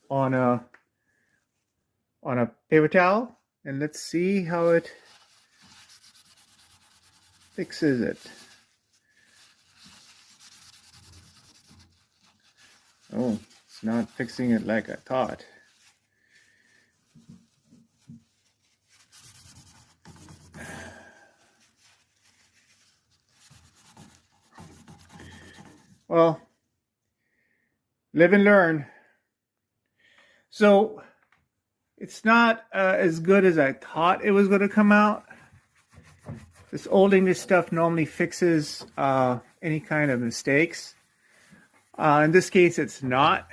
on a paper towel, and let's see how it fixes it. Oh, it's not fixing it like I thought. Well, live and learn. So it's not as good as I thought it was going to come out. This Old English stuff normally fixes any kind of mistakes. In this case, it's not.